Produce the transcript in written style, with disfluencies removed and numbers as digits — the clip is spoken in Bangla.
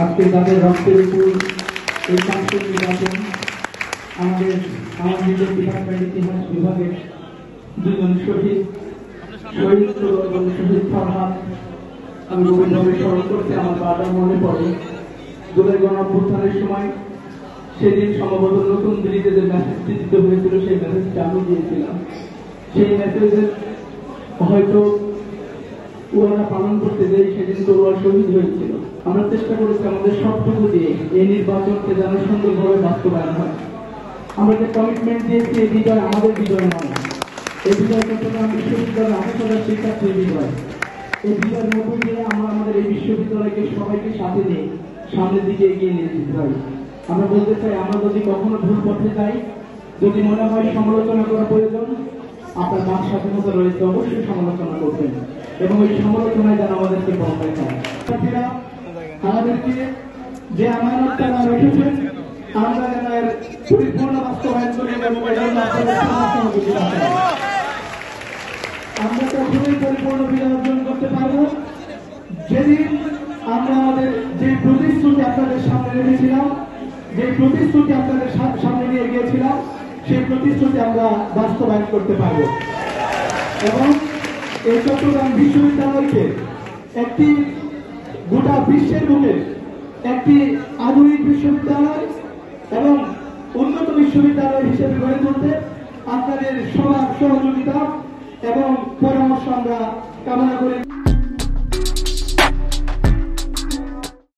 আজকে তাদের রক্তের উপর এই কাজের নির্বাচন আমাদের ডিপার্টমেন্ট ইতিহাস বিভাগের দুজন শহীদ ফরহাদ আমি গভীরভাবে স্মরণ করতে আমার বারবার মনে পড়ে। জুলাই গণঅভ্যুত্থানের সময় সেদিন সম্ভবত নতুন দিল্লিতে যে মেসেজটি দিতে হয়েছিল সেই মেসেজটা আমি দিয়েছিলাম। সেই মেসেজের হয়তো ওরা পালন করতে যাই সেদিন তরুয়ার শহীদ হয়েছিল। আমরা চেষ্টা করেছি আমাদের সবটুকু দিয়ে এই নির্বাচনকে যেন সুন্দরভাবে বাস্তবায়ন হয়। আমরা যে কমিটমেন্ট দিয়েছি এই বিজয় আমাদের বিজয় নয়, এই বিজয় চট্টগ্রাম বিশ্ববিদ্যালয়ের 28,000 শিক্ষার্থীর বিজয়। এই বিজয়ের মধ্য দিয়ে আমরা আমাদের এই বিশ্ববিদ্যালয়কে সবাইকে সাথে নিয়ে সামনের দিকে এগিয়ে নিয়ে যেতে পারি। আমরা বলতে চাই, আমরা যদি কখনো ভুল পথে যাই, যদি মনে হয় সমালোচনা করা প্রয়োজন, আপনার বাক স্বাধীনতা রয়েছে, অবশ্যই সমালোচনা করবেন এবং ওই সমালোচনায় যেন আমাদেরকে বন্ধ হয়। আমাদেরকে যে আমানত তারা রেখেছেন আমরা যেন এর পরিপূর্ণ বাস্তবায়ন করি এবং আমরা তখনই পরিপূর্ণ বিজয় অর্জন করতে পারবো যেদিন আমরা আমাদের যে প্রতিশ্রুতি আপনাদের সামনে রেখেছিলাম, যে প্রতিশ্রুতি আপনাদের সামনে নিয়ে গিয়েছিলাম, সেই প্রতিশ্রুতি আমরা বাস্তবায়ন করতে পারব এবং এই চট্টগ্রাম বিশ্ববিদ্যালয়কে একটি গোটা বিশ্বের বুকে একটি আধুনিক বিশ্ববিদ্যালয় এবং উন্নত বিশ্ববিদ্যালয় হিসেবে গড়ে তুলতে আপনাদের সবার সহযোগিতা এবং পরামর্শ আমরা কামনা করি।